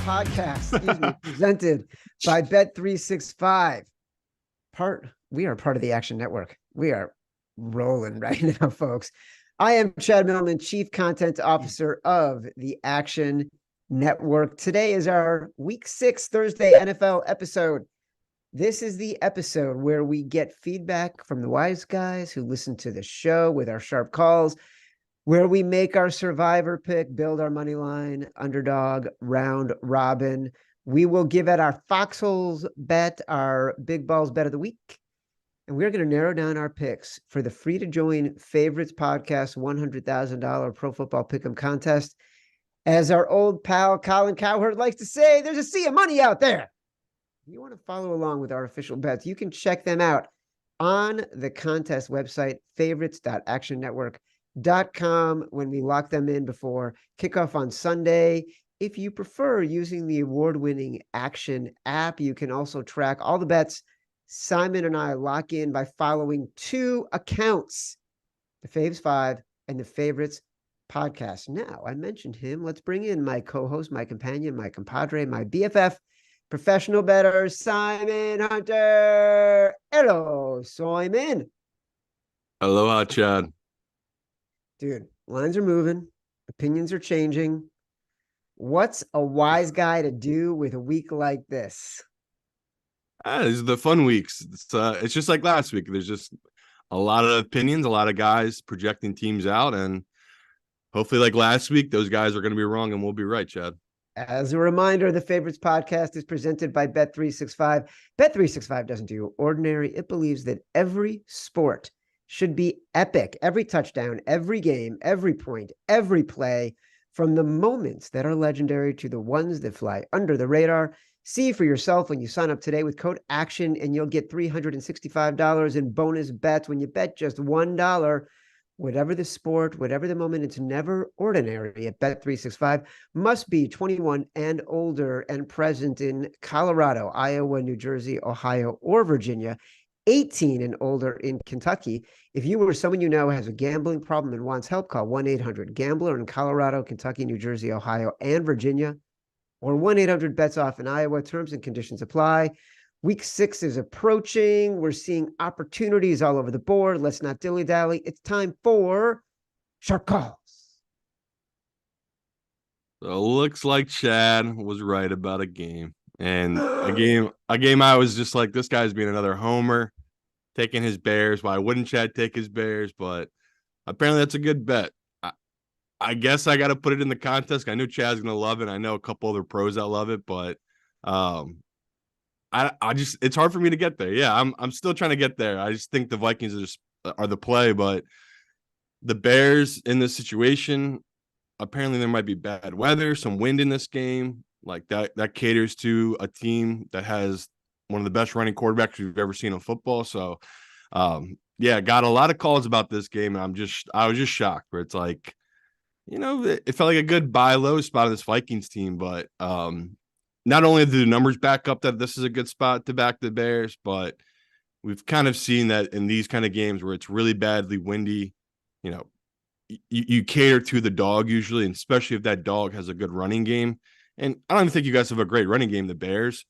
podcast, presented by Bet365. We are part of the Action Network. We are rolling right now, folks. I am Chad Millman, Chief Content Officer of the Action Network. Today is our Week 6 Thursday NFL episode. This is the episode where we get feedback from the wise guys who listen to the show with our sharp calls, where we make our survivor pick, build our money line, underdog, round robin. We will give out our Foxholes bet, our Big Balls bet of the week. And we're going to narrow down our picks for the free-to-join Favorites Podcast $100,000 Pro Football Pick'em contest. As our old pal Colin Cowherd likes to say, there's a sea of money out there. If you want to follow along with our official bets, you can check them out on the contest website, favorites.actionnetwork.com, when we lock them in before kickoff on Sunday. If you prefer using the award-winning Action app, you can also track all the bets Simon and I lock in by following two accounts, the Faves 5 and the Favorites Podcast. Now, I mentioned him. Let's bring in my co-host, my companion, my compadre, my BFF, professional bettor, Simon Hunter. Hello, Simon. Aloha, Chad. Dude, lines are moving. Opinions are changing. What's a wise guy to do with a week like this? These are the fun weeks. It's just like last week. There's just a lot of opinions, a lot of guys projecting teams out, and hopefully, like last week, those guys are going to be wrong and we'll be right, Chad. As a reminder, the Favorites Podcast is presented by Bet365. Bet365 doesn't do ordinary. It believes that every sport should be epic. Every touchdown, every game, every point, every play, from the moments that are legendary to the ones that fly under the radar. See for yourself when you sign up today with code ACTION, and you'll get $365 in bonus bets when you bet just $1. Whatever the sport, whatever the moment, it's never ordinary at Bet365. Must be 21 and older and present in Colorado, Iowa, New Jersey, Ohio, or Virginia. 18 and older in Kentucky. If you or someone you know has a gambling problem and wants help, call 1-800-GAMBLER in Colorado, Kentucky, New Jersey, Ohio, and Virginia, or 1-800-BETS-OFF in Iowa. Terms and conditions apply. Week 6 is approaching. We're seeing opportunities all over the board. Let's not dilly-dally. It's time for Sharp Calls. So it looks like Chad was right about a game. And a game I was just like, this guy's being another homer, taking his Bears. Why wouldn't Chad take his Bears? But apparently that's a good bet. I guess I got to put it in the contest. I know Chad's going to love it. I know a couple other pros that love it, but I just, it's hard for me to get there. Yeah, I'm still trying to get there. I just think the Vikings are the play, but the Bears in this situation, apparently there might be bad weather, some wind in this game. Like that caters to a team that has one of the best running quarterbacks we've ever seen in football. So, yeah, got a lot of calls about this game. I was just shocked where it's like, it felt like a good buy low spot of this Vikings team, but not only do the numbers back up that this is a good spot to back the Bears, but we've kind of seen that in these kind of games where it's really badly windy, you cater to the dog usually, and especially if that dog has a good running game. And I don't even think you guys have a great running game, the Bears,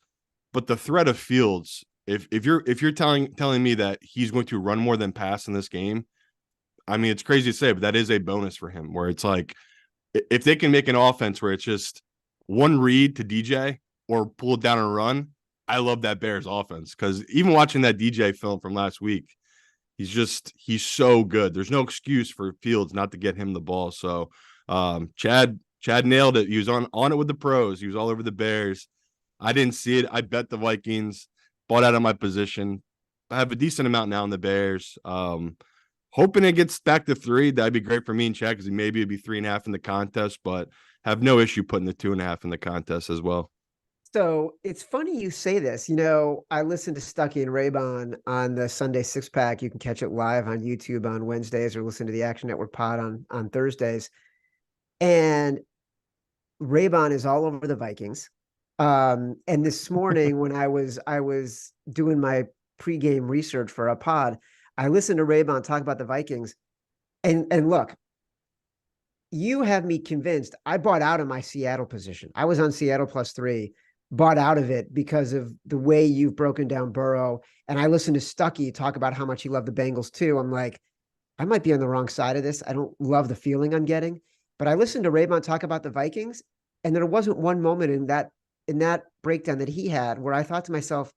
but the threat of Fields, if you're telling me that he's going to run more than pass in this game, I mean, it's crazy to say, but that is a bonus for him, where it's like, if they can make an offense where it's just one read to DJ or pull it down and run, I love that Bears offense. Because even watching that DJ film from last week, he's so good. There's no excuse for Fields not to get him the ball. So Chad nailed it. He was on it with the pros. He was all over the Bears. I didn't see it. I bet the Vikings, bought out of my position. I have a decent amount now in the Bears. Hoping it gets back to 3. That'd be great for me and Chad, because maybe it'd be 3.5 in the contest, but have no issue putting the 2.5 in the contest as well. So it's funny you say this. I listened to Stuckey and Raybon on the Sunday Six Pack. You can catch it live on YouTube on Wednesdays, or listen to the Action Network pod on Thursdays. And Raybon is all over the Vikings. And this morning when I was doing my pregame research for a pod, I listened to Raybon talk about the Vikings. And look, you have me convinced. I bought out of my Seattle position. I was on Seattle +3, bought out of it because of the way you've broken down Burrow. And I listened to Stuckey talk about how much he loved the Bengals too. I'm like, I might be on the wrong side of this. I don't love the feeling I'm getting. But I listened to Raymond talk about the Vikings, and there wasn't one moment in that breakdown that he had where I thought to myself,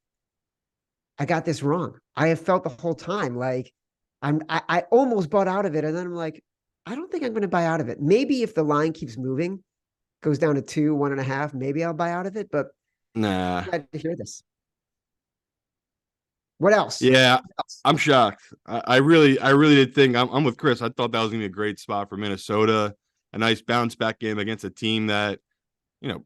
I got this wrong. I have felt the whole time like I almost bought out of it, and then I'm like, I don't think I'm going to buy out of it. Maybe if the line keeps moving, goes down to 2, 1.5, maybe I'll buy out of it. But Nah. I'm glad to hear this. What else? Yeah, What else? I'm shocked. I really did think I'm with Chris. I thought that was gonna be a great spot for Minnesota. A nice bounce back game against a team that,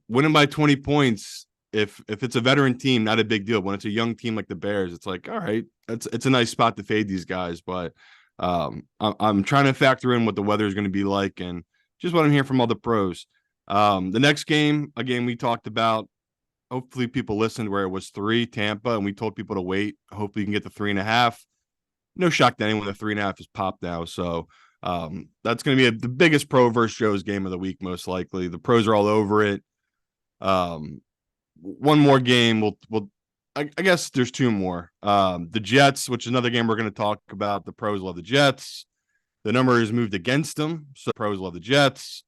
winning by 20 points. If it's a veteran team, not a big deal. When it's a young team like the Bears, it's like, all right, it's a nice spot to fade these guys. But I'm trying to factor in what the weather is going to be like and just what I'm hearing from all the pros. The next game, a game we talked about. Hopefully people listened where it was 3 Tampa, and we told people to wait. Hopefully you can get the 3.5. No shock to anyone. The 3.5 is popped now. So that's going to be the biggest pro versus Joe's game of the week, most likely. The pros are all over it. One more game. I guess there's 2 more. The Jets, which is another game we're going to talk about. The pros love the Jets. The number is moved against them. So pros love the Jets.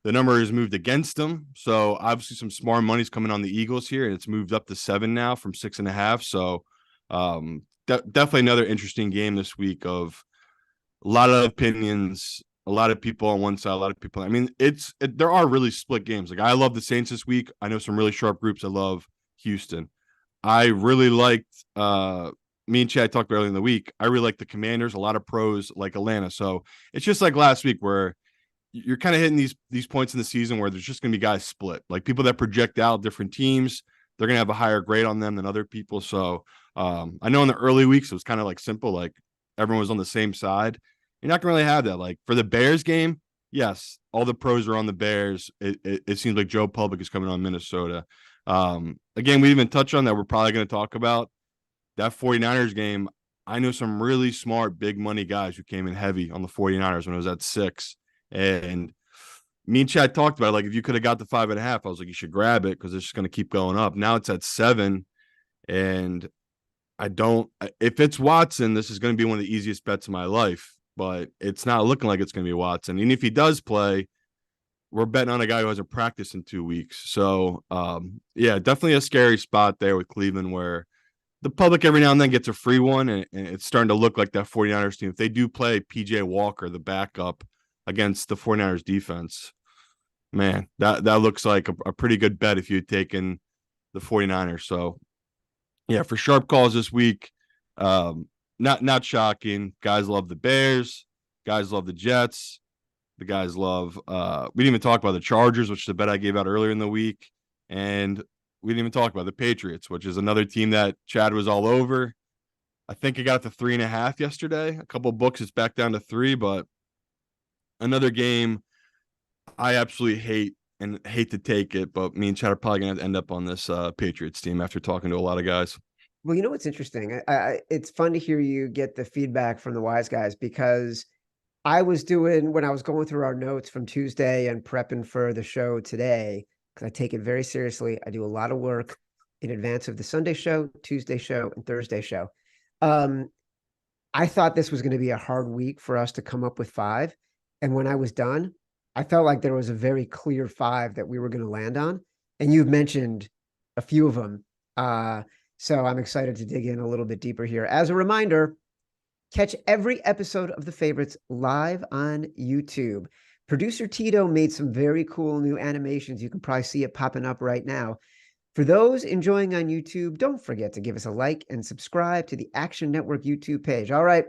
The number is moved against them. So obviously some smart money's coming on the Eagles here, and it's moved up to 7 now from 6.5. So definitely another interesting game this week of a lot of opinions, a lot of people on one side, a lot of people. I mean, there are really split games. Like, I love the Saints this week. I know some really sharp groups. I love Houston. I really liked me and Chad talked earlier in the week. I really like the Commanders. A lot of pros like Atlanta. So it's just like last week where you're kind of hitting these points in the season where there's just going to be guys split. Like, people that project out different teams, they're going to have a higher grade on them than other people. So I know in the early weeks it was kind of like simple, like everyone was on the same side. You're not going to really have that. Like, for the Bears game, yes, all the pros are on the Bears. It seems like Joe Public is coming on Minnesota. Again, we didn't even touch on that. We're probably going to talk about that 49ers game. I know some really smart big money guys who came in heavy on the 49ers when it was at 6. And me and Chad talked about it. Like, if you could have got the 5.5, I was like, you should grab it because it's just going to keep going up. Now it's at 7. And if it's Watson, this is going to be one of the easiest bets of my life, but it's not looking like it's going to be Watson. And if he does play, we're betting on a guy who hasn't practiced in 2 weeks. So, yeah, definitely a scary spot there with Cleveland where the public every now and then gets a free one, and it's starting to look like that 49ers team. If they do play PJ Walker, the backup, against the 49ers defense, man, that looks like a pretty good bet if you had taken the 49ers. So, yeah, for sharp calls this week, not shocking. Guys love the Bears. Guys love the Jets. The guys love we didn't even talk about the Chargers, which is the bet I gave out earlier in the week. And we didn't even talk about the Patriots, which is another team that Chad was all over. I think it got to 3.5 yesterday. A couple books, it's back down to 3, but another game I absolutely hate to take it, but me and Chad are probably going to end up on this Patriots team after talking to a lot of guys. Well, you know what's interesting? It's fun to hear you get the feedback from the wise guys, because I was when I was going through our notes from Tuesday and prepping for the show today, because I take it very seriously. I do a lot of work in advance of the Sunday show, Tuesday show, and Thursday show. I thought this was going to be a hard week for us to come up with 5. And when I was done, I felt like there was a very clear 5 that we were going to land on. And you've mentioned a few of them. So I'm excited to dig in a little bit deeper here. As a reminder, catch every episode of The Favorites live on YouTube. Producer Tito made some very cool new animations. You can probably see it popping up right now. For those enjoying on YouTube, don't forget to give us a like and subscribe to the Action Network YouTube page. All right.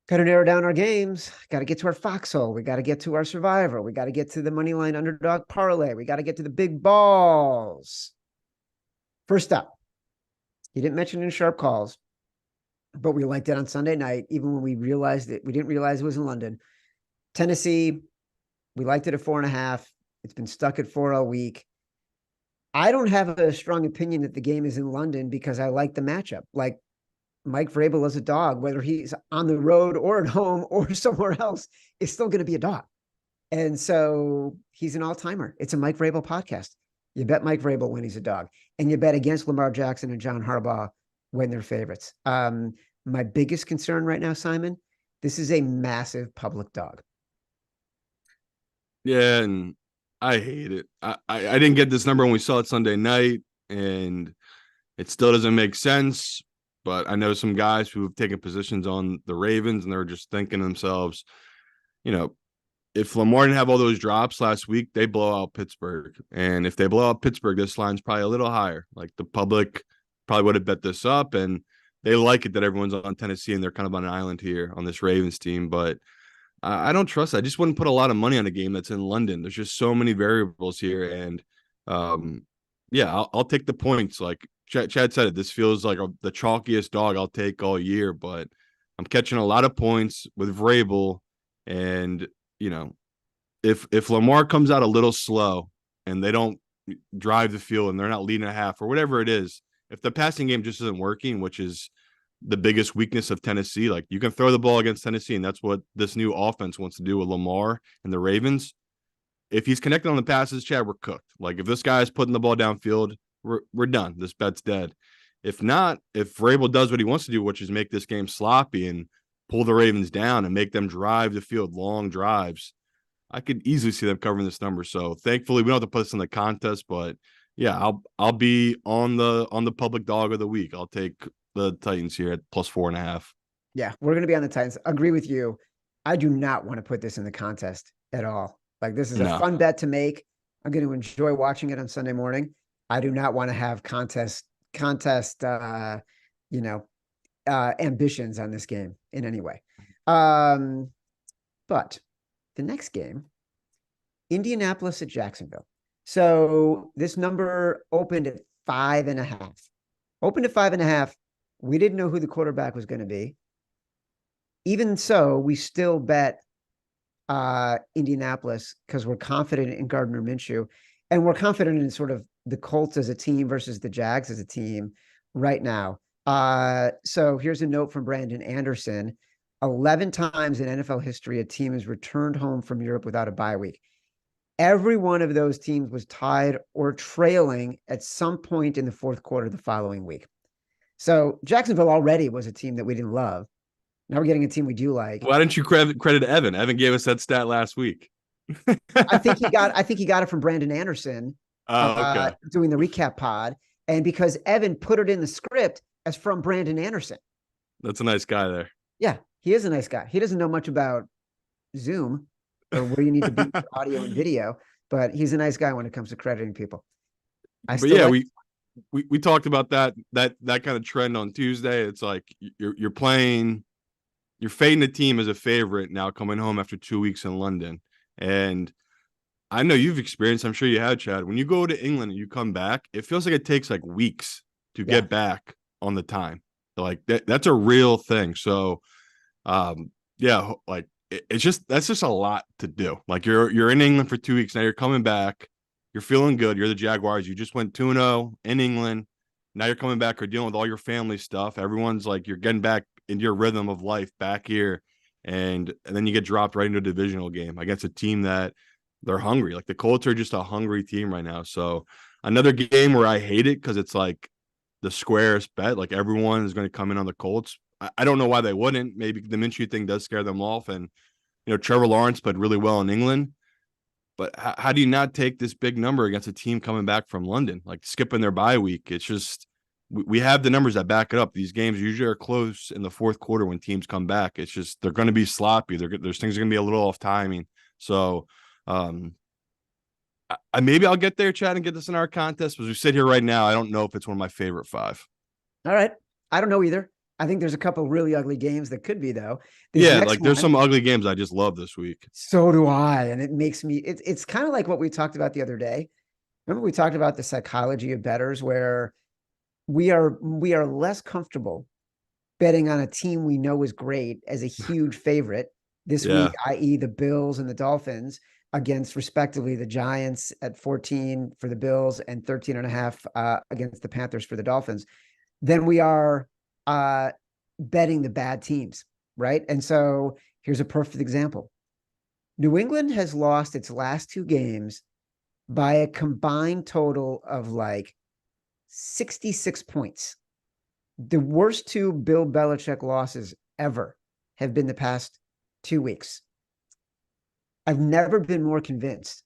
Got to narrow down our games. Got to get to our foxhole. We got to get to our survivor. We got to get to the moneyline underdog parlay. We got to get to the big balls. First up, he didn't mention in sharp calls, but we liked it on Sunday night, even when we realized it. We didn't realize it was in London. Tennessee, we liked it at 4.5. It's been stuck at 4 all week. I don't have a strong opinion that the game is in London because I like the matchup. Like, Mike Vrabel as a dog, whether he's on the road or at home or somewhere else, is still going to be a dog. And so he's an all-timer. It's a Mike Vrabel podcast. You bet Mike Vrabel when he's a dog, and you bet against Lamar Jackson and John Harbaugh when they're favorites. My biggest concern right now, Simon, this is a massive public dog. Yeah, and I hate it. I didn't get this number when we saw it Sunday night, and it still doesn't make sense. But I know some guys who have taken positions on the Ravens, and they're just thinking to themselves, if Lamar didn't have all those drops last week, they blow out Pittsburgh. And if they blow out Pittsburgh, this line's probably a little higher. Like the public probably would have bet this up, and they like it that everyone's on Tennessee and they're kind of on an island here on this Ravens team. But I don't trust that. I just wouldn't put a lot of money on a game that's in London. There's just so many variables here. And I'll take the points. Like Chad said it, this feels like the chalkiest dog I'll take all year, but I'm catching a lot of points with Vrabel. And, if Lamar comes out a little slow and they don't drive the field and they're not leading a half or whatever it is, if the passing game just isn't working, which is the biggest weakness of Tennessee, like you can throw the ball against Tennessee, and that's what this new offense wants to do with Lamar and the Ravens. If he's connected on the passes, Chad, we're cooked. Like if this guy is putting the ball downfield, we're done. This bet's dead. If not, if Vrabel does what he wants to do, which is make this game sloppy and pull the Ravens down and make them drive the field long drives, I could easily see them covering this number. So thankfully, we don't have to put this in the contest, but yeah, I'll be on the public dog of the week. I'll take the Titans here at +4.5. Yeah, we're going to be on the Titans. Agree with you. I do not want to put this in the contest at all. Like this is a fun bet to make. I'm going to enjoy watching it on Sunday morning. I do not want to have contest ambitions on this game in any way. But the next game, Indianapolis at Jacksonville. So this number opened at 5.5. Opened at 5.5. We didn't know who the quarterback was going to be. Even so, we still bet Indianapolis because we're confident in Gardner Minshew, and we're confident in sort of the Colts as a team versus the Jags as a team right now. So here's a note from Brandon Anderson. 11 times in NFL history, a team has returned home from Europe without a bye week. Every one of those teams was tied or trailing at some point in the fourth quarter the following week. So Jacksonville already was a team that we didn't love. Now we're getting a team we do like. Why didn't you credit Evan? Evan gave us that stat last week. I think he got it from Brandon Anderson. Okay. Doing the recap pod. And because Evan put it in the script as from Brandon Anderson. That's a nice guy there. Yeah, he is a nice guy. He doesn't know much about Zoom or where you need to be for audio and video, but he's a nice guy when it comes to crediting people. We talked about that kind of trend on Tuesday. It's like you're fading the team as a favorite now coming home after 2 weeks in London. And I know you've experienced, I'm sure you have, Chad, when you go to England and you come back, it feels like it takes like weeks to get back on the time. Like that's a real thing. So that's just a lot to do. Like you're in England for 2 weeks now, you're coming back, you're feeling good, you're the Jaguars, you just went 2-0 in England, now you're coming back, you're dealing with all your family stuff, everyone's like, you're getting back into your rhythm of life back here, and then you get dropped right into a divisional game against a team that they're hungry. Like the Colts are just a hungry team right now. So another game where I hate it because it's like the squarest bet, like everyone is going to come in on the Colts. I don't know why they wouldn't. Maybe the Minshew thing does scare them off. And, Trevor Lawrence played really well in England. But how do you not take this big number against a team coming back from London, like skipping their bye week? It's just we have the numbers that back it up. These games usually are close in the fourth quarter when teams come back. It's just they're going to be sloppy. There's things are going to be a little off timing. So maybe I'll get there, Chad, and get this in our contest. But as we sit here right now, I don't know if it's one of my favorite 5. All right. I don't know either. I think there's a couple really ugly games that could be, though. There's some ugly games I just love this week. So do I. And it makes me, it's kind of like what we talked about the other day. Remember we talked about the psychology of bettors where we are less comfortable betting on a team we know is great as a huge favorite this week, i.e. the Bills and the Dolphins, against respectively the Giants at 14 for the Bills and 13.5 against the Panthers for the Dolphins, then we are betting the bad teams, right? And so here's a perfect example. New England has lost its last 2 games by a combined total of like 66 points. The worst 2 Bill Belichick losses ever have been the past 2 weeks. I've never been more convinced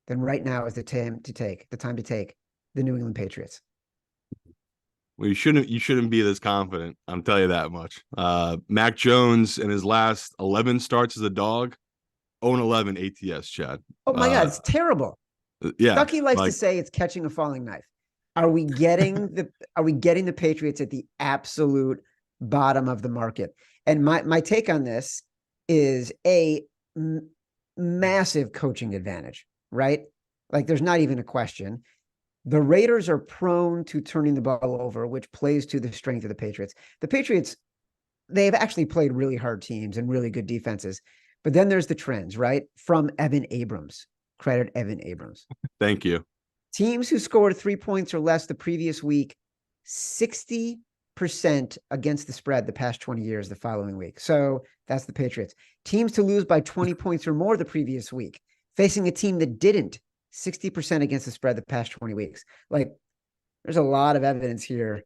than right now is the time to take the New England Patriots. Well, you shouldn't be this confident. I'll tell you that much. Mac Jones in his last 11 starts as a dog, 0-11 ATS, Chad. Oh my God, it's terrible. Yeah. Stuckey likes to say it's catching a falling knife. Are we getting the Patriots at the absolute bottom of the market? And my take on this is a massive coaching advantage, right? Like there's not even a question. The Raiders are prone to turning the ball over, which plays to the strength of the Patriots. The Patriots, they've actually played really hard teams and really good defenses. But then there's the trends, right? From Evan Abrams. Credit Evan Abrams. Thank you. Teams who scored 3 points or less the previous week, 60% against the spread the past 20 years the following week. So that's the Patriots. Teams to lose by 20 points or more the previous week, facing a team that didn't, 60% against the spread the past 20 weeks. Like, there's a lot of evidence here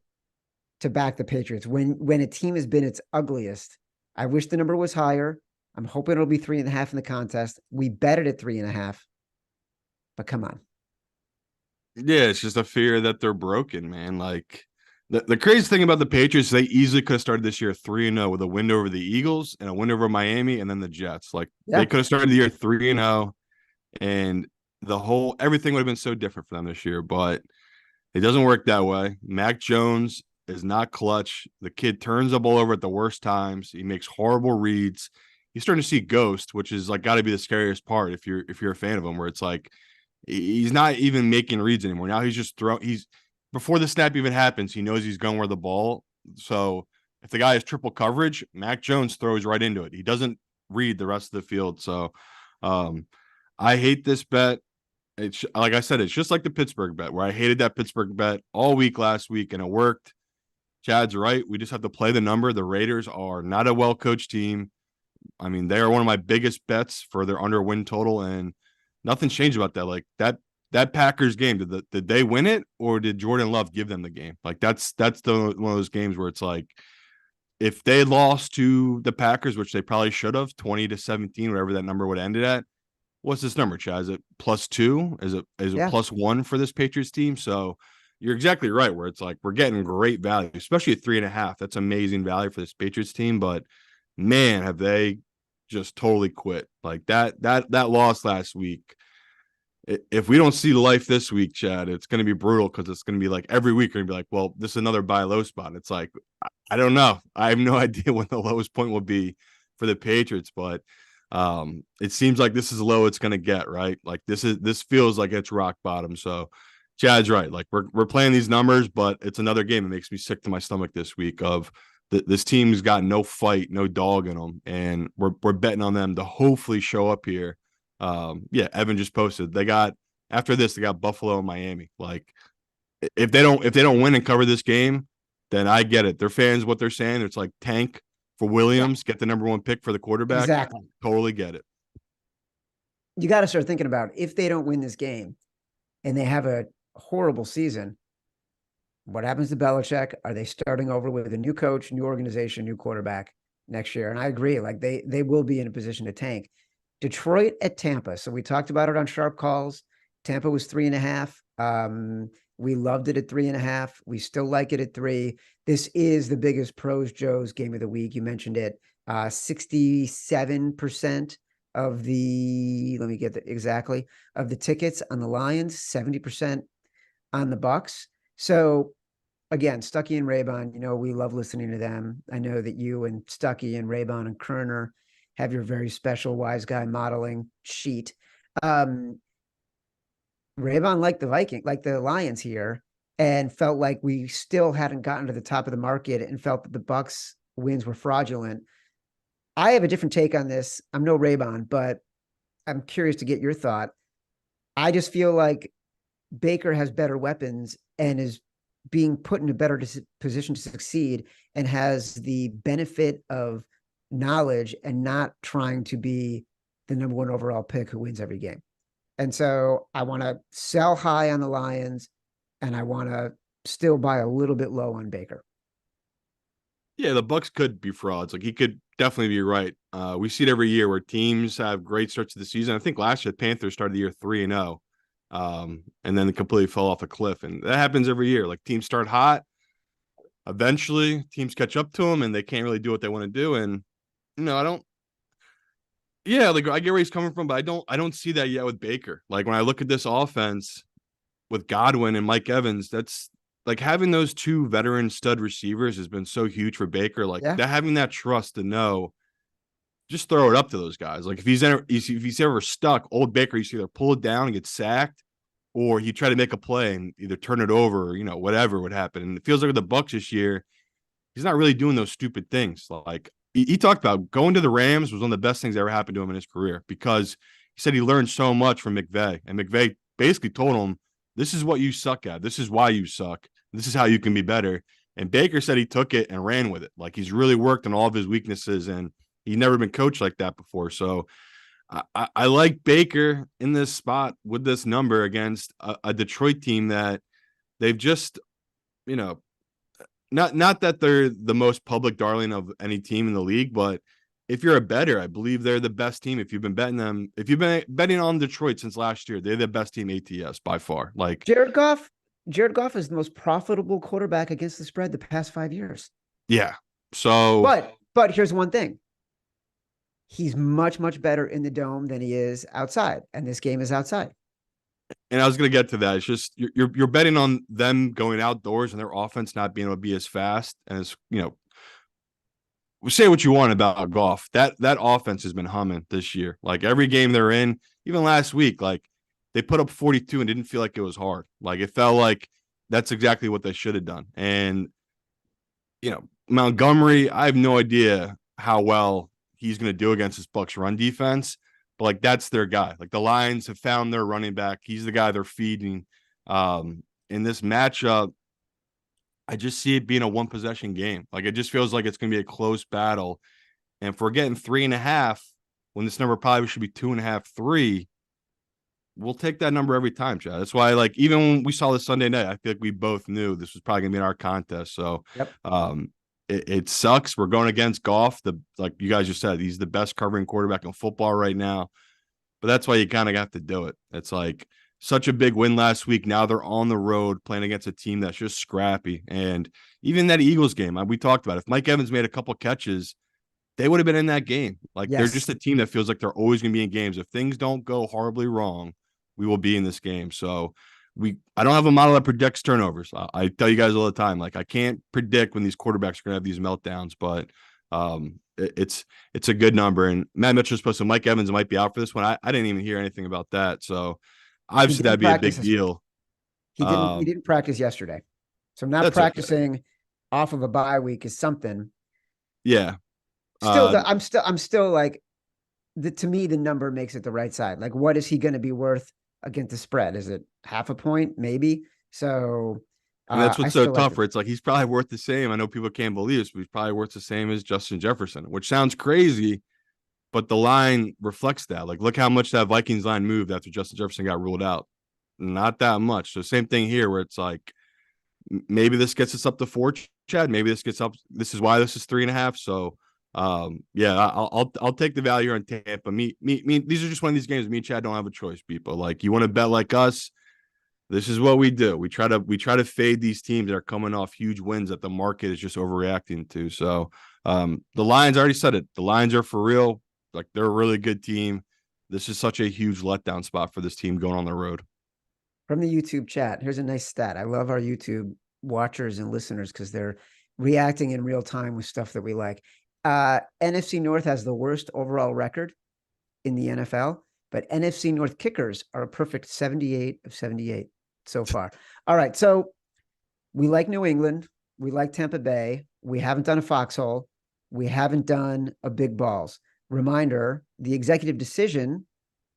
to back the Patriots. When a team has been its ugliest, I wish the number was higher. I'm hoping it'll be 3.5 in the contest. We bet it at 3.5, but come on. Yeah, it's just a fear that they're broken, man. Like the crazy thing about the Patriots, they easily could have started this year 3-0 with a win over the Eagles and a win over Miami and then the Jets. Like they could have started the year 3-0 and everything would have been so different for them this year, but it doesn't work that way. Mac Jones is not clutch. The kid turns the ball over at the worst times. He makes horrible reads. He's starting to see ghost, which is like got to be the scariest part if you're a fan of him, where it's like he's not even making reads anymore. Now he's just before the snap even happens, he knows he's going where the ball. So if the guy has triple coverage, Mac Jones throws right into it. He doesn't read the rest of the field. So I hate this bet. It's like I said, it's just like the Pittsburgh bet where I hated that Pittsburgh bet all week last week and it worked. Chad's right. We just have to play the number. The Raiders are not a well-coached team. I mean, they are one of my biggest bets for their under win total, and nothing's changed about that. Like that Packers game, did they win it or did Jordan Love give them the game? Like that's one of those games where it's like if they lost to the Packers, which they probably should have, 20-17, whatever that number would have ended at. What's this number, Chad? Is it +2? Is it +1 for this Patriots team? So you're exactly right, where it's like we're getting great value, especially at 3.5. That's amazing value for this Patriots team, but man, have they just totally quit. Like that loss last week. If we don't see life this week, Chad, it's going to be brutal because it's going to be like every week we're going to be like, well, this is another buy low spot. It's like, I don't know. I have no idea when the lowest point will be for the Patriots, but it seems like this is low it's going to get, right? Like this feels like it's rock bottom. So Chad's right. Like we're playing these numbers, but it's another game. It makes me sick to my stomach this week of this team's got no fight, no dog in them, and we're betting on them to hopefully show up here. Evan just posted they got Buffalo and Miami. Like if they don't win and cover this game, then I get it. Their fans, what they're saying, it's like tank for Williams, get the number 1 pick for the quarterback. Exactly. Totally get it. You got to start thinking about if they don't win this game and they have a horrible season, what happens to Belichick? Are they starting over with a new coach, new organization, new quarterback next year? And I agree, like they will be in a position to tank. Detroit at Tampa. So we talked about it on Sharp Calls. Tampa was 3.5. We loved it at 3.5. We still like it at 3. This is the biggest Pros Joe's game of the week. You mentioned it. 67% of the, let me get the exactly, of the tickets on the Lions, 70% on the Bucks. So again, Stuckey and Raybon, we love listening to them. I know that you and Stuckey and Raybon and Kerner have your very special wise guy modeling sheet. Raybon liked the Lions here, and felt like we still hadn't gotten to the top of the market and felt that the Bucks wins were fraudulent. I have a different take on this. I'm no Raybon, but I'm curious to get your thought. I just feel like Baker has better weapons and is being put in a better position to succeed and has the benefit of knowledge and not trying to be the number one overall pick who wins every game. And so I want to sell high on the Lions, and I want to still buy a little bit low on Baker. Yeah, the Bucs could be frauds. Like, he could definitely be right. We see it every year where teams have great starts to the season. I think last year the Panthers started the year 3-0, and then they completely fell off a cliff. And that happens every year. Like, teams start hot, eventually teams catch up to them, and they can't really do what they want to do. And I don't. Yeah, like, I get where he's coming from, but I don't see that yet with Baker. Like, when I look at this offense with Godwin and Mike Evans, that's like having those two veteran stud receivers has been so huge for Baker. Like, that having that trust to know, just throw it up to those guys. Like, if he's ever stuck, old Baker, you see either pull it down and get sacked, or he try to make a play and either turn it over, or, whatever would happen. And it feels like with the Bucs this year, he's not really doing those stupid things. Like, he talked about going to the Rams was one of the best things that ever happened to him in his career, because he said he learned so much from McVay, and McVay basically told him, this is what you suck at. This is why you suck. This is how you can be better. And Baker said he took it and ran with it. Like, he's really worked on all of his weaknesses, and he's never been coached like that before. So I like Baker in this spot with this number against a Detroit team that they've just, not that they're the most public darling of any team in the league, but if you're a bettor, I believe they're the best team. If you've been betting them, if you've been betting on Detroit since last year, they're the best team ATS by far. Like, Jared Goff is the most profitable quarterback against the spread the past 5 years. Yeah. So, but here's one thing. He's much, much better in the dome than he is outside. And this game is outside. And I was going to get to that. It's just, you're betting on them going outdoors and their offense not being able to be as fast. And it's, say what you want about Goff. That offense has been humming this year. Like, every game they're in, even last week, like, they put up 42 and didn't feel like it was hard. Like, it felt like that's exactly what they should have done. And, Montgomery, I have no idea how well he's going to do against this Bucs run defense, but, like, that's their guy. Like, the Lions have found their running back. He's the guy they're feeding. In this matchup, I just see it being a one-possession game. Like, it just feels like it's going to be a close battle. And if we're getting 3.5, when this number probably should be 2.5, 3, we'll take that number every time, Chad. That's why, like, even when we saw this Sunday night, I feel like we both knew this was probably going to be in our contest. So, it sucks. We're going against Goff. Like you guys just said, he's the best covering quarterback in football right now. But that's why you kind of have to do it. It's like such a big win last week. Now they're on the road playing against a team that's just scrappy. And even that Eagles game, we talked about, if Mike Evans made a couple catches, they would have been in that game. Like, they're just a team that feels like they're always going to be in games. If things don't go horribly wrong, we will be in this game. So I don't have a model that predicts turnovers. I tell you guys all the time, like, I can't predict when these quarterbacks are going to have these meltdowns, but it's a good number. And Matt Mitchell's supposed to, Mike Evans might be out for this one. I didn't even hear anything about that. So obviously that'd be a big deal. He didn't practice yesterday. So not practicing off of a bye week is something. Yeah. I'm still like, to me, the number makes it the right side. Like, what is he going to be worth against the spread? Is it half a point? Maybe. So and that's what's so tough. Where it's like, he's probably worth the same. I know people can't believe this, but he's probably worth the same as Justin Jefferson, which sounds crazy, but the line reflects that. Like, look how much that Vikings line moved after Justin Jefferson got ruled out. Not that much. So same thing here, where it's like, maybe this gets us up to 4, Chad. Maybe this gets up. This is why this is 3.5. So yeah, I'll take the value on Tampa. Me, these are just one of these games. Me and Chad don't have a choice, people. Like, you want to bet like us, this is what we do. We try to fade these teams that are coming off huge wins that the market is just overreacting to. So the Lions, I already said it. The Lions are for real. Like, they're a really good team. This is such a huge letdown spot for this team going on the road. From the YouTube chat, here's a nice stat. I love our YouTube watchers and listeners because they're reacting in real time with stuff that we like. NFC North has the worst overall record in the NFL, but NFC North kickers are a perfect 78 of 78 so far. All right. So we like New England. We like Tampa Bay. We haven't done a foxhole. We haven't done a big balls. Reminder, the executive decision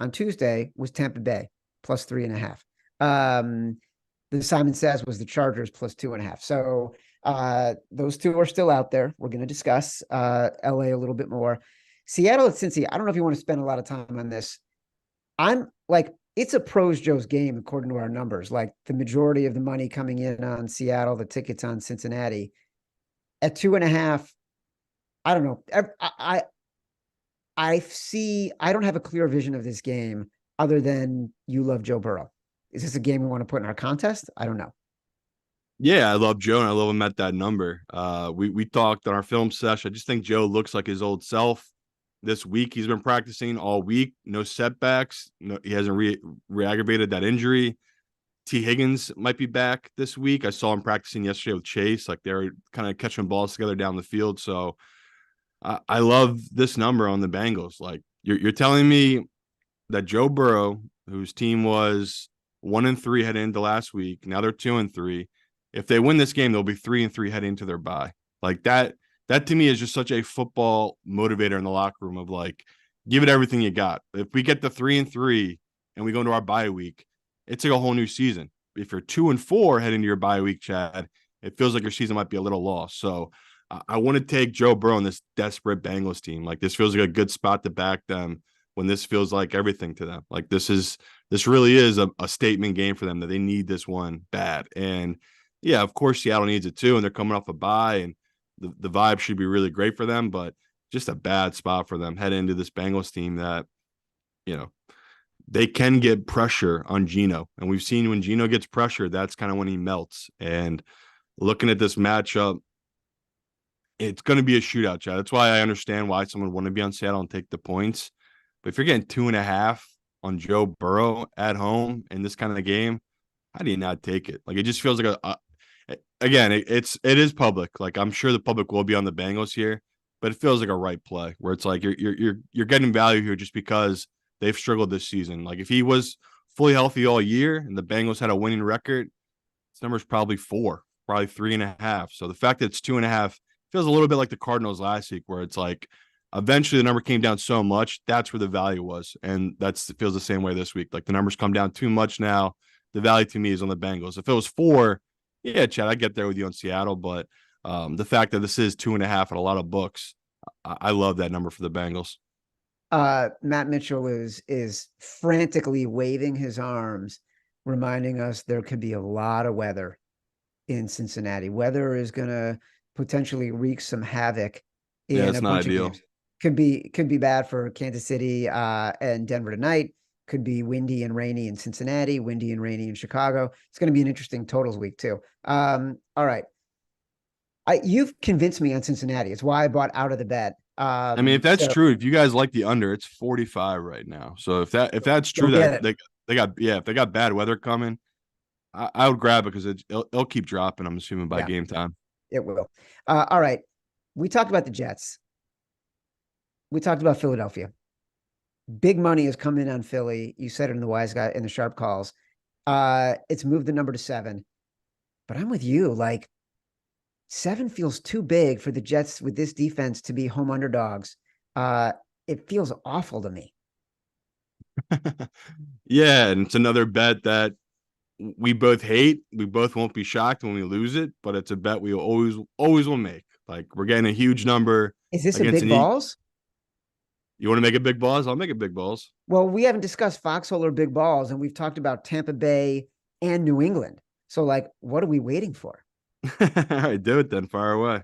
on Tuesday was Tampa Bay plus 3.5. The Simon Says was the Chargers plus 2.5. So those two are still out there. We're going to discuss LA a little bit more. Seattle at Cincy. I don't know if you want to spend a lot of time on this. I'm like, it's a pros Joe's game according to our numbers. Like the majority of the money coming in on Seattle, the tickets on Cincinnati at 2.5. I don't know. I don't have a clear vision of this game other than you love Joe Burrow. Is this a game we want to put in our contest? I don't know. Yeah, I love Joe and I love him at that number. We talked on our film session. I just think Joe looks like his old self. This week he's been practicing all week, no setbacks. No, he hasn't re-aggravated that injury. T. Higgins might be back this week. I saw him practicing yesterday with Chase. Like they're kind of catching balls together down the field. So I love this number on the Bengals. Like you're telling me that Joe Burrow, whose team was 1-3 heading into last week, now they're 2-3. If they win this game, they'll be 3-3 heading into their bye. Like that to me is just such a football motivator in the locker room of like, give it everything you got. If we get the 3-3 and we go into our bye week, it's like a whole new season. If you're 2-4 heading into your bye week, Chad, it feels like your season might be a little lost. So I want to take Joe Burrow on this desperate Bengals team. Like this feels like a good spot to back them when this feels like everything to them. Like this really is a statement game for them that they need this one bad. And yeah, of course Seattle needs it too, and they're coming off a bye, and the vibe should be really great for them, but just a bad spot for them heading into this Bengals team that, you know, they can get pressure on Geno. And we've seen when Geno gets pressure, that's kind of when he melts. And looking at this matchup, it's going to be a shootout, Chad. That's why I understand why someone would want to be on Seattle and take the points. But if you're getting 2.5 on Joe Burrow at home in this kind of game, how do you not take it? Like it just feels like again, it is public. Like I'm sure the public will be on the Bengals here, but it feels like a right play where it's like you're getting value here just because they've struggled this season. Like if he was fully healthy all year and the Bengals had a winning record, this number's probably 4, probably 3.5. So the fact that it's 2.5 feels a little bit like the Cardinals last week, where it's like eventually the number came down so much, that's where the value was. And it feels the same way this week. Like the numbers come down too much now. The value to me is on the Bengals. If it was 4, yeah, Chad, I get there with you on Seattle. But the fact that this is 2.5 at a lot of books, I love that number for the Bengals. Matt Mitchell is frantically waving his arms, reminding us there could be a lot of weather in Cincinnati. Weather is going to potentially wreak some havoc in a bunch of games. Could be bad for Kansas City and Denver tonight. Could be windy and rainy in Cincinnati, windy and rainy in Chicago. It's going to be an interesting totals week too. All right. You've convinced me on Cincinnati. It's why I bought out of the bet. I mean, if that's true, if you guys like the under, it's 45 right now. So if that's true, that if they got bad weather coming, I would grab it because it'll keep dropping. I'm assuming by game time. It will. All right. We talked about the Jets. We talked about Philadelphia. Big money has come in on Philly. You said it in the wise guy in the sharp calls. It's moved the number to 7, but I'm with you. Like 7 feels too big for the Jets with this defense to be home underdogs. It feels awful to me. Yeah, and it's another bet that we both hate. We both won't be shocked when we lose it, but it's a bet we always will make. Like we're getting a huge number. Is this a big balls? You want to make it big balls? I'll make it big balls. Well, we haven't discussed foxhole or big balls, and we've talked about Tampa Bay and New England. So, like, what are we waiting for? All right, do it then. Fire away.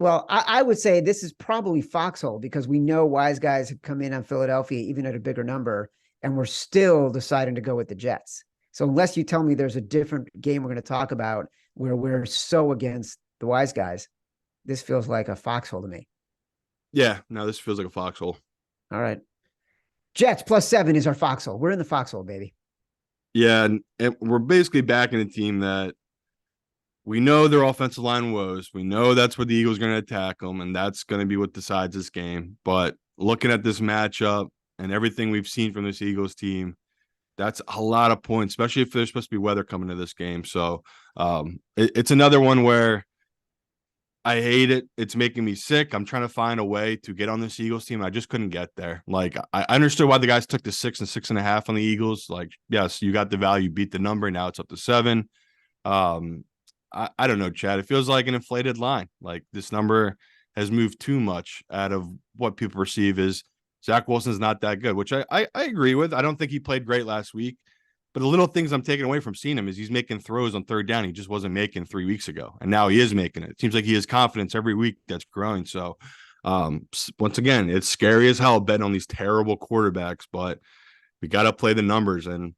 Well, I would say this is probably foxhole because we know wise guys have come in on Philadelphia, even at a bigger number, and we're still deciding to go with the Jets. So unless you tell me there's a different game we're going to talk about where we're so against the wise guys, this feels like a foxhole to me. Yeah, no, this feels like a foxhole. All right. Jets +7 is our foxhole. We're in the foxhole, baby. Yeah, and we're basically backing a team that we know their offensive line woes. We know that's where the Eagles are going to attack them, and that's going to be what decides this game. But looking at this matchup and everything we've seen from this Eagles team, that's a lot of points, especially if there's supposed to be weather coming to this game. So it's another one where I hate it. It's making me sick. I'm trying to find a way to get on this Eagles team. I just couldn't get there. Like, I understood why the guys took the 6 and 6.5 on the Eagles. Like, yes, you got the value, beat the number. Now it's up to 7. I don't know, Chad. It feels like an inflated line. Like, this number has moved too much out of what people perceive is Zach Wilson's not that good, which I agree with. I don't think he played great last week. But the little things I'm taking away from seeing him is he's making throws on third down he just wasn't making 3 weeks ago. And now he is making it. It seems like he has confidence every week that's growing. So once again, it's scary as hell betting on these terrible quarterbacks, but we got to play the numbers. And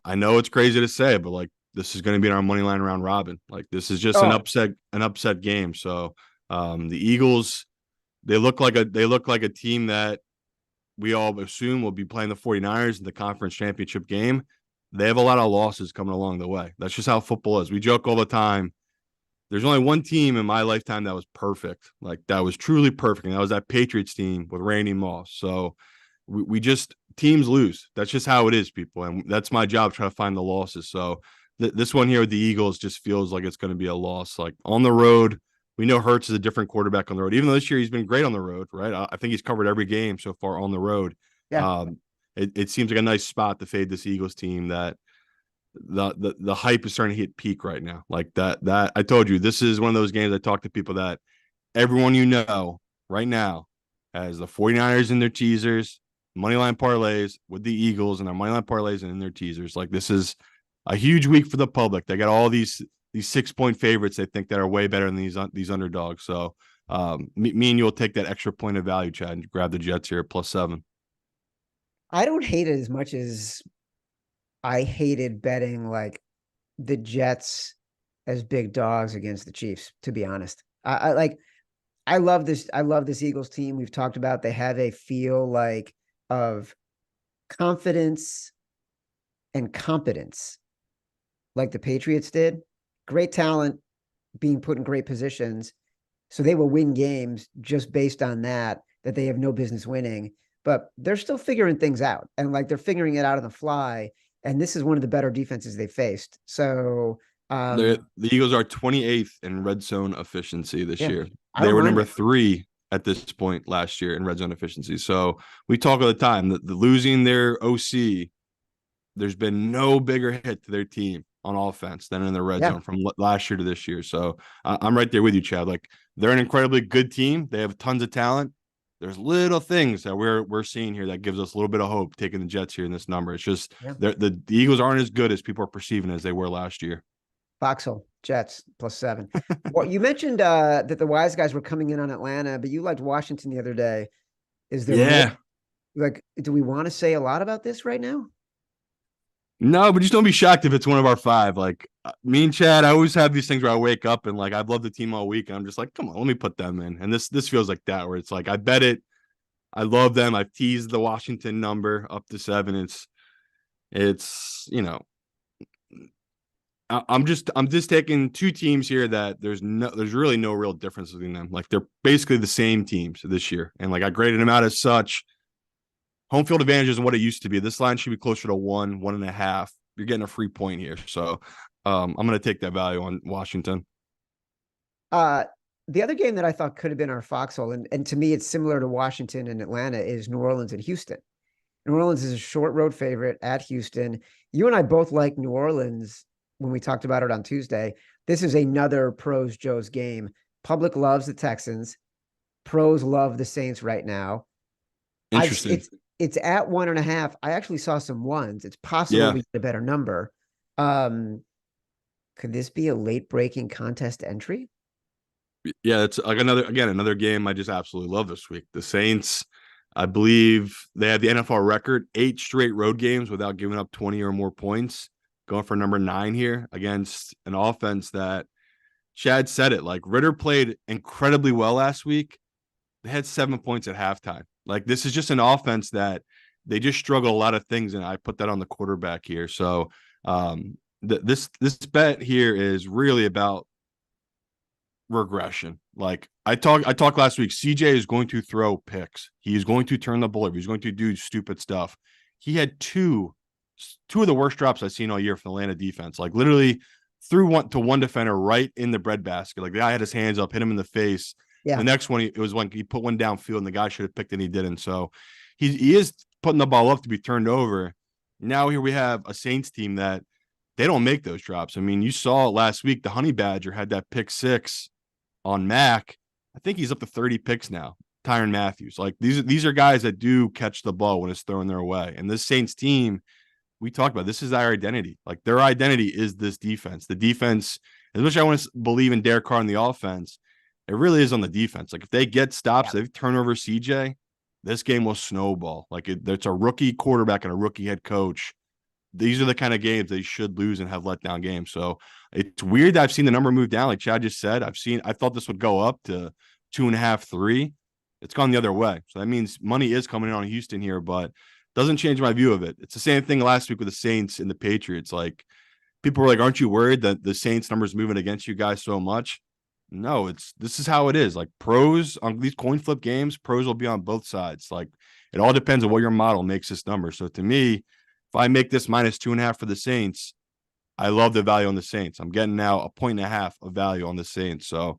I know it's crazy to say, but like this is going to be in our money line round robin. Like this is just an upset game. So the Eagles, they look like a team that we all assume will be playing the 49ers in the conference championship game. They have a lot of losses coming along the way. That's just how football is. We joke all the time. There's only one team in my lifetime that was perfect, like that was truly perfect, and that was that Patriots team with Randy Moss. So we just teams lose. That's just how it is, people, and that's my job, trying to find the losses. So this one here with the Eagles just feels like it's going to be a loss. Like on the road, we know Hurts is a different quarterback on the road. Even though this year he's been great on the road, right? I think he's covered every game so far on the road. Yeah. It seems like a nice spot to fade this Eagles team that the hype is starting to hit peak right now. Like that I told you, this is one of those games I talk to people that everyone you know right now has the 49ers in their teasers, moneyline parlays with the Eagles and their moneyline parlays and in their teasers. Like this is a huge week for the public. They got all these 6-point favorites they think that are way better than these underdogs. So me and you will take that extra point of value, Chad, and grab the Jets here +7. I don't hate it as much as I hated betting like the Jets as big dogs against the Chiefs, to be honest. I love this. I love this Eagles team. We've talked about, they have a feel like of confidence and competence like the Patriots did. Great talent being put in great positions. So they will win games just based on that they have no business winning. But they're still figuring things out, and like they're figuring it out on the fly. And this is one of the better defenses they faced. So The Eagles are 28th in red zone efficiency this year. I They were don't number mind 3 at this point last year in red zone efficiency. So we talk all the time that the losing their OC, there's been no bigger hit to their team on offense than in the red zone from last year to this year. So I'm right there with you, Chad. Like they're an incredibly good team. They have tons of talent. There's little things that we're seeing here that gives us a little bit of hope taking the Jets here in this number. It's just the Eagles aren't as good as people are perceiving as they were last year. Foxhole Jets +7. Well, you mentioned that the wise guys were coming in on Atlanta, but you liked Washington the other day. Is there more, like, do we want to say a lot about this right now? No, but just don't be shocked if it's one of our 5. Like me and Chad, I always have these things where I wake up and like I've loved the team all week, and I'm just like, come on, let me put them in. And this feels like that, where it's like I bet it. I love them. I've teased the Washington number up to 7. It's I'm just taking 2 teams here that there's really no real difference between them. Like they're basically the same teams this year, and like I graded them out as such. Home field advantage isn't what it used to be. This line should be closer to 1.5. You're getting a free point here. So I'm going to take that value on Washington. The other game that I thought could have been our foxhole, and to me it's similar to Washington and Atlanta, is New Orleans and Houston. New Orleans is a short road favorite at Houston. You and I both like New Orleans when we talked about it on Tuesday. This is another pros Joe's game. Public loves the Texans. Pros love the Saints right now. Interesting. It's at 1.5. I actually saw some ones. It's possible we get a better number. Could this be a late breaking contest entry? Yeah, it's like another game I just absolutely love this week. The Saints, I believe they have the NFL record, 8 straight road games without giving up 20 or more points, going for number 9 here against an offense that Chad said it. Like Ritter played incredibly well last week. They had 7 points at halftime. Like this is just an offense that they just struggle a lot of things, and I put that on the quarterback here. So this bet here is really about regression. Like I talked last week, CJ is going to throw picks. He is going to turn the ball over. He's going to do stupid stuff. He had two of the worst drops I've seen all year from the Atlanta defense. Like literally threw one defender right in the breadbasket. Like the guy had his hands up, hit him in the face. Yeah. The next one, it was when he put one downfield and the guy should have picked it and he didn't. So he is putting the ball up to be turned over. Now here we have a Saints team that they don't make those drops. I mean, you saw it last week. The Honey Badger had that pick 6 on Mac. I think he's up to 30 picks now. Tyrann Matthews. Like these are guys that do catch the ball when it's thrown their way. And this Saints team, we talked about, this is our identity. Like their identity is this defense. The defense, as much as I want to believe in Derek Carr on the offense, it really is on the defense. Like if they get stops, they turn over CJ, this game will snowball. Like it's a rookie quarterback and a rookie head coach. These are the kind of games they should lose and have letdown games. So it's weird that I've seen the number move down. Like Chad just said, I thought this would go up to 2.5, 3. It's gone the other way. So that means money is coming in on Houston here, but doesn't change my view of it. It's the same thing last week with the Saints and the Patriots. Like people were like, aren't you worried that the Saints numbers moving against you guys so much? No, this is how it is. Like pros on these coin flip games, pros will be on both sides. Like it all depends on what your model makes this number. So to me, if I make this -2.5 for the Saints, I love the value on the Saints. I'm getting now 1.5 of value on the Saints. So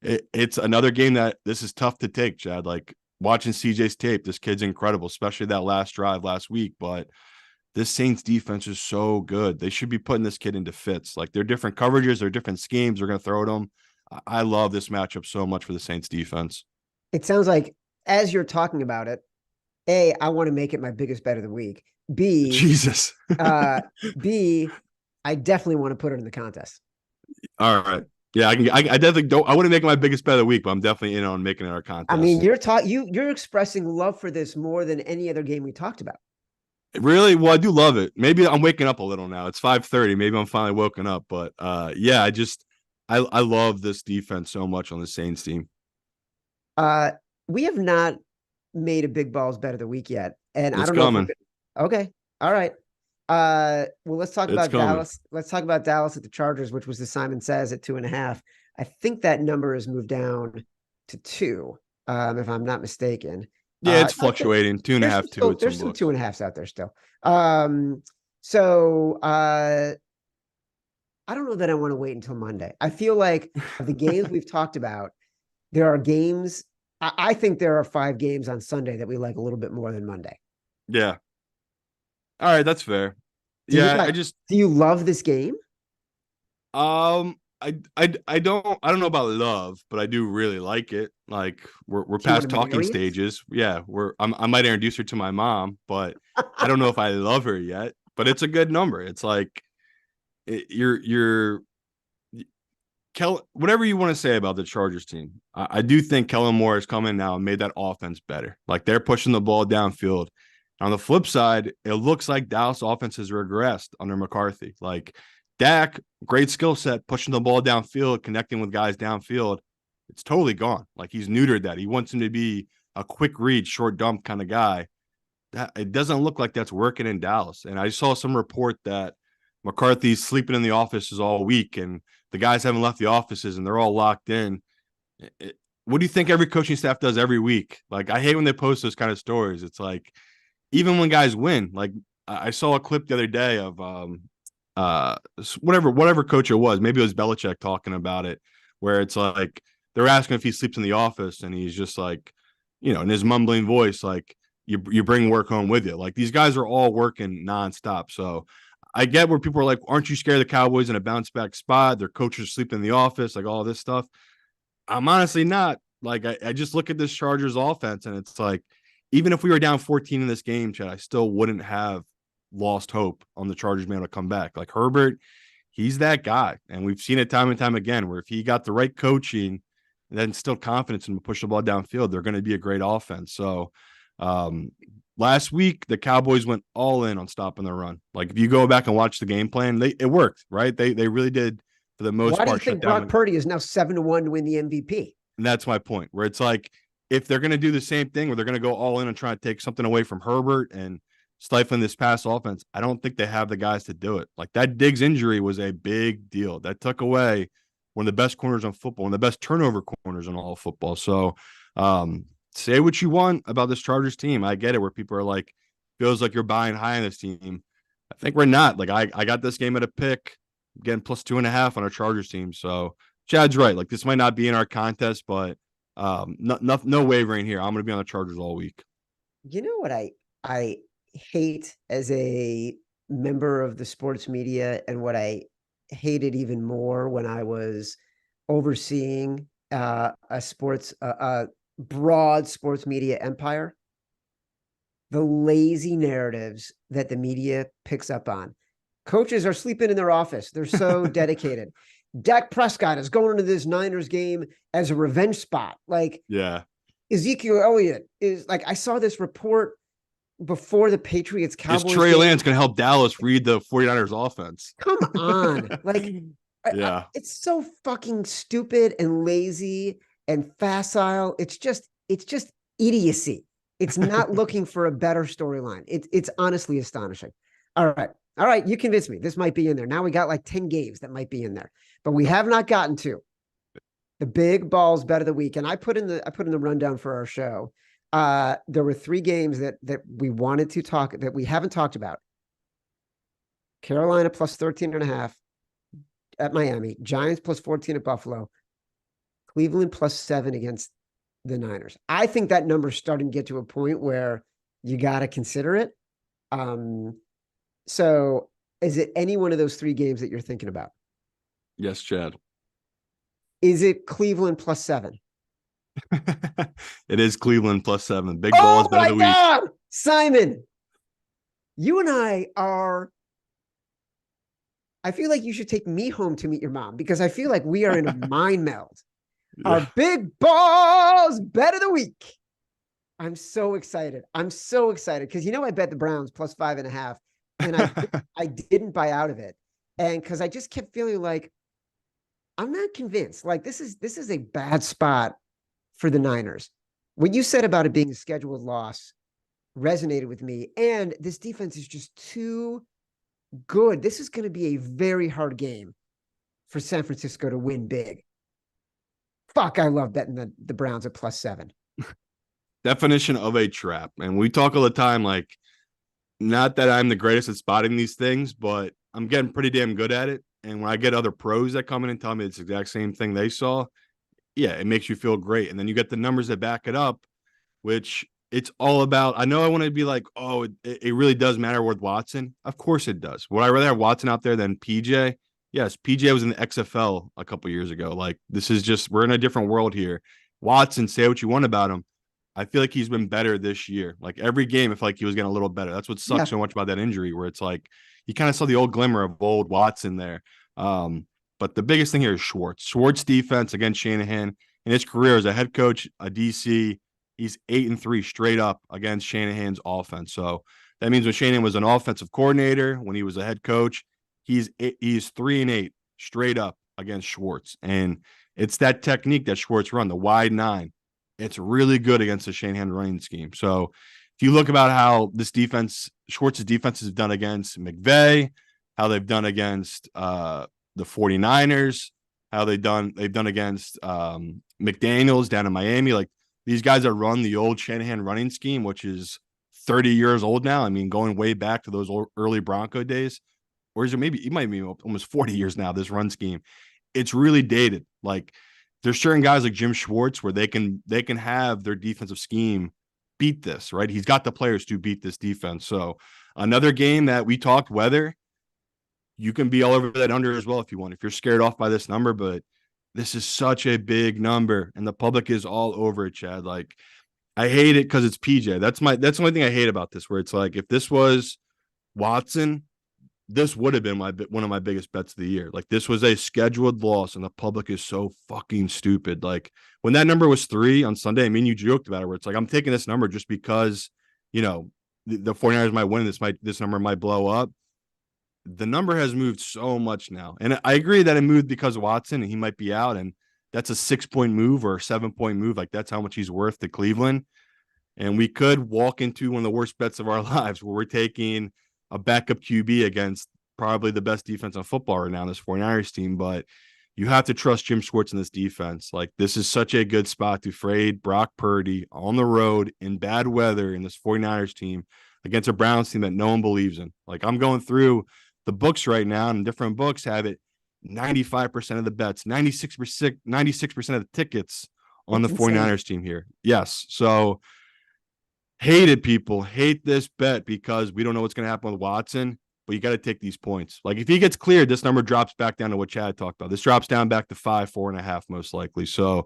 it's another game that this is tough to take, Chad. Like watching CJ's tape, this kid's incredible, especially that last drive last week. But this Saints defense is so good. They should be putting this kid into fits. Like they're different coverages, they're different schemes. They're going to throw at him. I love this matchup so much for the Saints defense. It sounds like as you're talking about it, A, I want to make it my biggest bet of the week. B, Jesus. B, I definitely want to put it in the contest. All right. Yeah, I definitely don't. I wouldn't make it my biggest bet of the week, but I'm definitely in on making it our contest. I mean, you're expressing love for this more than any other game we talked about. Really? Well, I do love it. Maybe I'm waking up a little now. It's 5:30. Maybe I'm finally woken up. But yeah, I love this defense so much on the Saints team. We have not made a big balls bet of the week yet, and It's I don't know. coming. Okay, all right. Well, let's talk about coming. Dallas. Let's talk about Dallas at the Chargers, which was the Simon Says at 2.5. I think that number has moved down to 2, if I'm not mistaken. Yeah, it's fluctuating. 2.5, 2. There's some 2.5s out there still. So I don't know that I want to wait until Monday. I feel like the games we've talked about, there are games. I think there are 5 games on Sunday that we like a little bit more than Monday. Yeah. All right, that's fair. Do you love this game? I don't know about love, but I do really like it. Like we're past talking stages. Yeah, I might introduce her to my mom, but I don't know if I love her yet. But it's a good number. It's like whatever you want to say about the Chargers team. I do think Kellen Moore has come in now and made that offense better. Like they're pushing the ball downfield. On the flip side, it looks like Dallas offense has regressed under McCarthy. Like Dak, great skill set, pushing the ball downfield, connecting with guys downfield. It's totally gone. Like he's neutered that. He wants him to be a quick read, short dump kind of guy. It doesn't look like that's working in Dallas. And I saw some report that McCarthy's sleeping in the offices all week and the guys haven't left the offices and they're all locked in. What do you think every coaching staff does every week? Like I hate when they post those kind of stories. It's like, even when guys win, like I saw a clip the other day of whatever coach it was, maybe it was Belichick talking about it, where it's like they're asking if he sleeps in the office and he's just like, in his mumbling voice, like you bring work home with you. Like these guys are all working nonstop. So I get where people are like, aren't you scared of the Cowboys in a bounce back spot? Their coaches are sleeping in the office, like all this stuff. I'm honestly not. Like I just look at this Chargers offense and it's like, even if we were down 14 in this game, Chad, I still wouldn't have lost hope on the Chargers being able to come back. Like Herbert, he's that guy. And we've seen it time and time again where if he got the right coaching and then still confidence in to push the ball downfield, they're going to be a great offense. So last week, the Cowboys went all in on stopping the run. Like if you go back and watch the game plan, it worked, right? They really did for the most part. Why do you think Brock Purdy is now 7-1 to win the MVP? And that's my point, where it's like, if they're going to do the same thing where they're going to go all in and try to take something away from Herbert and stifling this pass offense, I don't think they have the guys to do it. Like that Diggs injury was a big deal. That took away one of the best corners on football, one of the best turnover corners on all football. So say what you want about this Chargers team. I get it where people are like, feels like you're buying high on this team. I think we're not. Like I got this game at a pick, getting +2.5 on our Chargers team. So Chad's right. Like this might not be in our contest, but no wavering here. I'm going to be on the Chargers all week. You know what I hate as a member of the sports media, and what I hated even more when I was overseeing a sports broad sports media empire, the lazy narratives that the media picks up on. Coaches are sleeping in their office. They're so dedicated. Dak Prescott is going into this Niners game as a revenge spot. Like, Yeah. Ezekiel Elliott is like, I saw this report before the Patriots Is Cowboys Trey game. Lance going to help Dallas read the 49ers offense? Come on. Like, Yeah. it's so fucking stupid and lazy and facile. It's just idiocy. It's not looking for a better storyline. It's honestly astonishing. All right. You convinced me. This might be in there. Now we got like 10 games that might be in there, but we have not gotten to the big balls bet of the week. And I put in the rundown for our show. There were 3 games that we wanted to talk, that we haven't talked about. Carolina plus 13.5 at Miami, Giants plus 14 at Buffalo, Cleveland plus 7 against the Niners. I think that number's starting to get to a point where you got to consider it. So is it any one of those 3 games that you're thinking about? Yes, Chad. Is it Cleveland plus 7? It is Cleveland plus 7. Big balls bet of the week. God! Simon, you and I feel like you should take me home to meet your mom, because I feel like we are in a mind meld. Yeah. Our big balls bet of the week. I'm so excited. Because I bet the Browns plus 5.5, and I didn't buy out of it. And because I just kept feeling like I'm not convinced. Like, this is a bad spot for the Niners. What you said about it being a scheduled loss resonated with me. And this defense is just too good. This is going to be a very hard game for San Francisco to win big. Fuck, I love betting the Browns at plus 7. Definition of a trap. And we talk all the time, like, not that I'm the greatest at spotting these things, but I'm getting pretty damn good at it. And when I get other pros that come in and tell me it's the exact same thing they saw, yeah, it makes you feel great. And then you get the numbers that back it up, which it's all about. I know I want to be like, oh, it really does matter with Watson. Of course it does. Would I rather have Watson out there than PJ? Yes, PJ was in the XFL a couple years ago. Like, this is just, we're in a different world here. Watson, say what you want about him. I feel like he's been better this year. Like, every game, I feel like he was getting a little better. That's what sucks so much about that injury, where it's like you kind of saw the old glimmer of old Watson there. But the biggest thing here is Schwartz. Schwartz defense against Shanahan in his career as a head coach, a DC, he's 8-3 straight up against Shanahan's offense. So that means when Shanahan was an offensive coordinator, when he was a head coach, he's 3-8 straight up against Schwartz. And it's that technique that Schwartz run, the wide 9. It's really good against the Shanahan running scheme. So if you look about how this defense, Schwartz's defense has done against McVay, how they've done against the 49ers, how they've done against McDaniels down in Miami. Like, these guys that run the old Shanahan running scheme, which is 30 years old now. I mean, going way back to those early Bronco days, or is it maybe, it might be almost 40 years now, this run scheme. It's really dated. Like, there's certain guys like Jim Schwartz where they can have their defensive scheme beat this, right? He's got the players to beat this defense. So another game that we talked weather, you can be all over that under as well if you want, if you're scared off by this number, but this is such a big number and the public is all over it, Chad. Like, I hate it because it's PJ. That's the only thing I hate about this, where it's like, if this was Watson, this would have been one of my biggest bets of the year. Like, this was a scheduled loss and the public is so fucking stupid. Like, when that number was 3 on Sunday, I mean, you joked about it, where it's like, I'm taking this number just because, the 49ers might win. This number might blow up. The number has moved so much now. And I agree that it moved because of Watson and he might be out. And that's a 6-point move or a 7-point move. Like, that's how much he's worth to Cleveland. And we could walk into one of the worst bets of our lives, where we're taking a backup QB against probably the best defense on football right now in this 49ers team. But you have to trust Jim Schwartz in this defense. Like, this is such a good spot to fade Brock Purdy on the road in bad weather in this 49ers team against a Browns team that no one believes in. Like, I'm going through the books right now, and different books have it 95% of the bets, 96% of the tickets on the 49ers team here. Yes. So people hate this bet because we don't know what's going to happen with Watson, but you got to take these points. Like, if he gets cleared, this number drops back down to what Chad talked about. This drops down back to 5, 4.5, most likely. So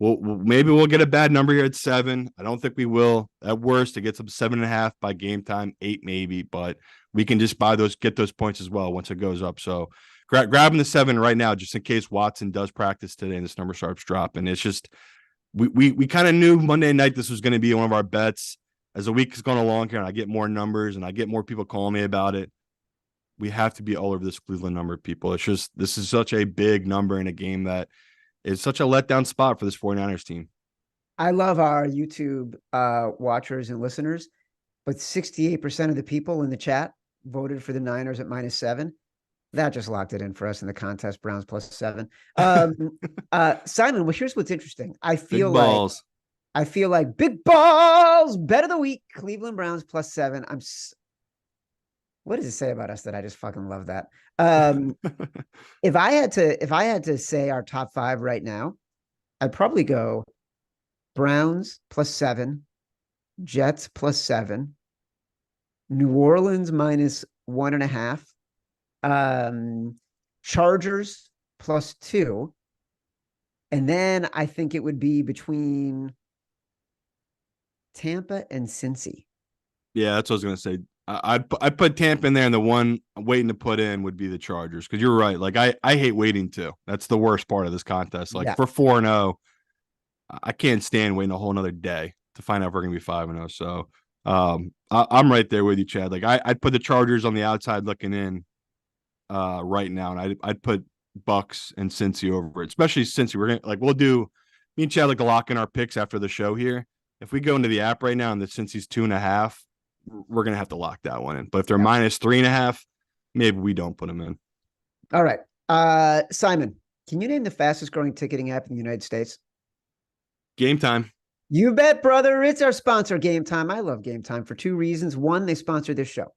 Maybe we'll get a bad number here at 7. I don't think we will. At worst, it gets up 7.5 by game time, 8 maybe, but we can just get those points as well once it goes up. So grabbing the 7 right now, just in case Watson does practice today and this number starts dropping. It's just we kind of knew Monday night this was going to be one of our bets. As the week has gone along here, and I get more numbers and I get more people calling me about it, we have to be all over this Cleveland number, people. It's just this is such a big number in a game that is such a letdown spot for this 49ers team. I love our YouTube watchers and listeners, but 68% of the people in the chat voted for the Niners at -7. That just locked it in for us in the contest. Browns +7. Simon, well, here's what's interesting. I feel like big balls, bet of the week, Cleveland Browns +7. What does it say about us that I just fucking love that? If I had to say our top 5 right now, I'd probably go Browns +7, Jets +7, New Orleans -1.5, Chargers +2, and then I think it would be between Tampa and Cincy. Yeah, that's what I was gonna say. I'd put Tampa in there, and the one I'm waiting to put in would be the Chargers, because you're right. Like I hate waiting too. That's the worst part of this contest. Like for 4-0, I can't stand waiting a whole another day to find out if we're gonna be 5-0. So I'm right there with you, Chad. Like I'd put the Chargers on the outside looking in right now, and I'd put Bucks and Cincy over it, especially Cincy. We'll do me and Chad like a lock in our picks after the show here. If we go into the app right now and the Cincy's 2.5, we're gonna have to lock that one in. But if they're -3.5, maybe we don't put them in. All right, Simon, can you name the fastest growing ticketing app in the United States? Game Time. You bet, brother. It's our sponsor, Game Time. I love Game Time for 2 reasons. 1, they sponsor this show.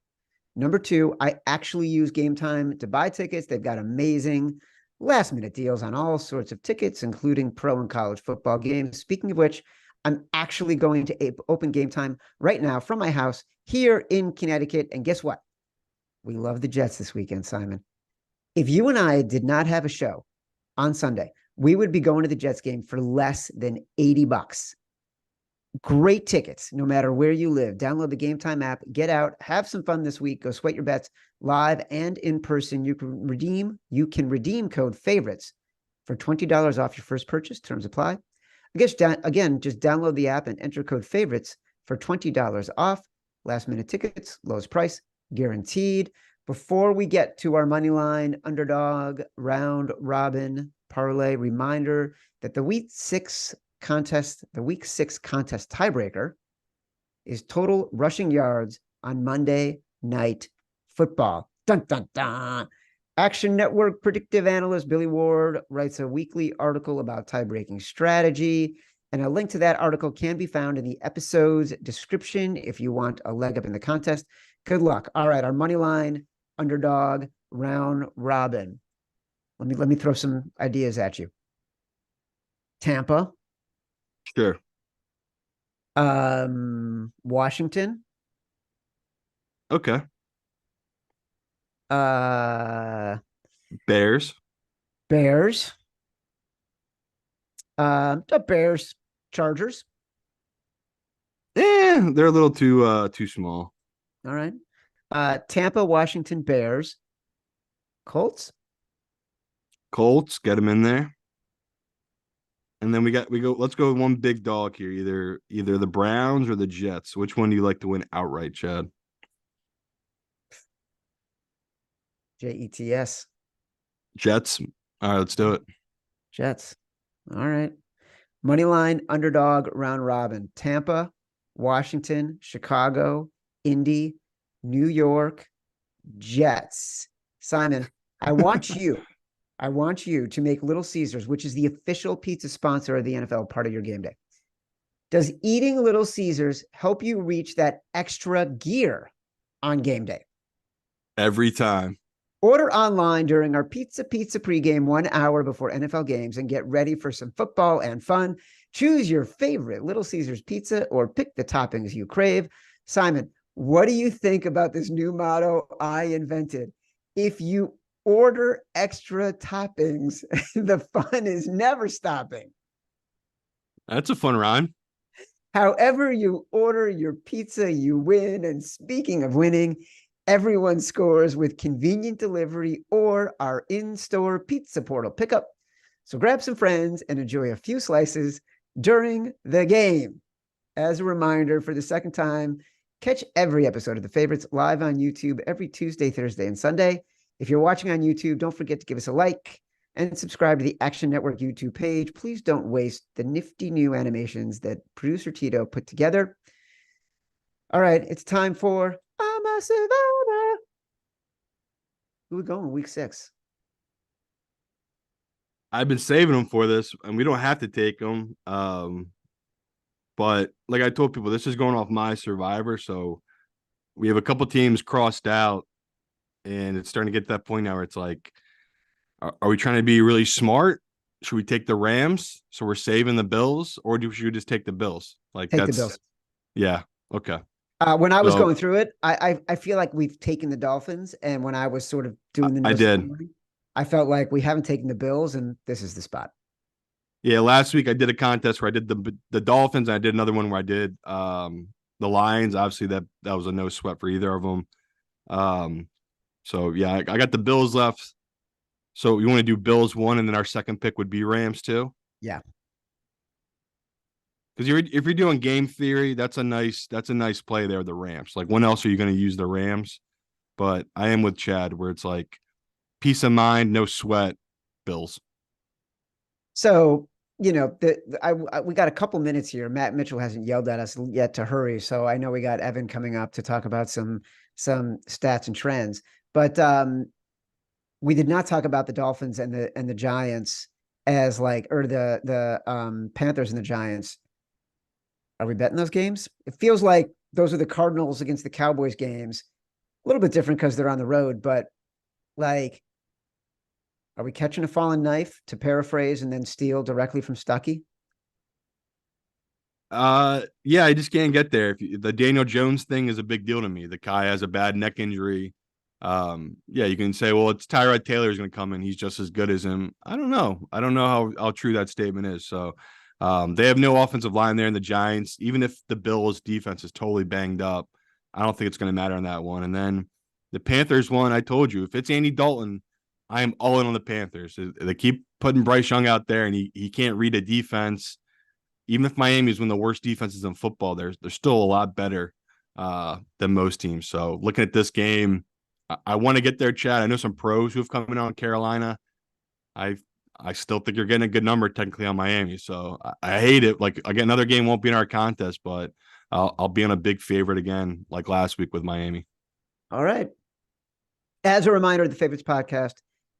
Number 2, I actually use Game Time to buy tickets. They've got amazing last-minute deals on all sorts of tickets, including pro and college football games. Speaking of which, I'm actually going to open Game Time right now from my house here in Connecticut. And guess what? We love the Jets this weekend, Simon. If you and I did not have a show on Sunday, we would be going to the Jets game for less than $80. Great tickets, no matter where you live. Download the Game Time app, get out, have some fun this week. Go sweat your bets live and in person. You can redeem code favorites for $20 off your first purchase. Terms apply. Again, just download the app and enter code favorites for $20 off. Last minute tickets, lowest price, guaranteed. Before we get to our money line, underdog, round robin, parlay, reminder that the week 6 contest tiebreaker is total rushing yards on Monday Night Football. Dun, dun, dun. Action Network predictive analyst Billy Ward writes a weekly article about tie-breaking strategy, and a link to that article can be found in the episode's description if you want a leg up in the contest. Good luck. All right, our money line, underdog, round robin. Let me throw some ideas at you. Tampa. Sure. Washington. Okay. Bears. The Bears. Chargers. They're a little too small. All right. Tampa, Washington, Bears. Colts. Get them in there. And then let's go with one big dog here, either the Browns or the Jets. Which one do you like to win outright, Chad? Jets. Jets. All right, let's do it. Jets. All right. Money line, underdog, round robin. Tampa, Washington, Chicago, Indy, New York, Jets. Simon, I want you to make Little Caesars, which is the official pizza sponsor of the NFL, part of your game day. Does eating Little Caesars help you reach that extra gear on game day? Every time. Order online during our Pizza pregame 1 hour before NFL games and get ready for some football and fun. Choose your favorite Little Caesars pizza or pick the toppings you crave. Simon, what do you think about this new motto I invented? If you order extra toppings, the fun is never stopping. That's a fun rhyme. However you order your pizza, you win. And speaking of winning, everyone scores with convenient delivery or our in-store pizza portal pickup. So grab some friends and enjoy a few slices during the game. As a reminder, for the second time, catch every episode of The Favorites live on YouTube every Tuesday, Thursday, and Sunday. If you're watching on YouTube, don't forget to give us a like and subscribe to the Action Network YouTube page. Please don't waste the nifty new animations that producer Tito put together. All right, it's time for I'm a Survivor. Who we going week 6? I've been saving them for this, and we don't have to take them. But like I told people, this is going off my Survivor, so we have a couple teams crossed out, and it's starting to get to that point now where it's like, are we trying to be really smart? Should we take the Rams so we're saving the Bills, or should we just take the Bills? Like Take the Bills. Yeah, okay. When I was going through it, I feel like we've taken the Dolphins, and when I was sort of doing the I did. I felt like we haven't taken the Bills, and this is the spot. Yeah, last week I did a contest where I did the Dolphins, and I did another one where I did the Lions. Obviously, that was a no sweat for either of them. So yeah, I got the Bills left. So you want to do Bills 1, and then our second pick would be Rams 2? Yeah. Because if you're doing game theory, that's a nice play there, the Rams. Like, when else are you going to use the Rams? But I am with Chad, where it's like peace of mind, no sweat, Bills. So, we got a couple minutes here. Matt Mitchell hasn't yelled at us yet to hurry, so I know we got Evan coming up to talk about some stats and trends. But we did not talk about the Dolphins and the Giants as the Panthers and the Giants. Are we betting those games? It feels like those are the Cardinals against the Cowboys games. A little bit different because they're on the road, but like, are we catching a fallen knife, to paraphrase, and then steal directly from Stuckey? Yeah, I just can't get there. The Daniel Jones thing is a big deal to me. The guy has a bad neck injury. Yeah, you can say, well, it's Tyrod Taylor's going to come in. He's just as good as him. I don't know how true that statement is. So they have no offensive line there in the Giants. Even if the Bills defense is totally banged up, I don't think it's going to matter on that one. And then the Panthers one, I told you, if it's Andy Dalton, I am all in on the Panthers. They keep putting Bryce Young out there, and he can't read a defense. Even if Miami is one of the worst defenses in football, they're still a lot better than most teams. So looking at this game, I want to get there, Chad. I know some pros who have come in on Carolina. I still think you're getting a good number technically on Miami. So I hate it. Like, again, another game won't be in our contest, but I'll be on a big favorite again, like last week with Miami. All right. As a reminder, the Favorites podcast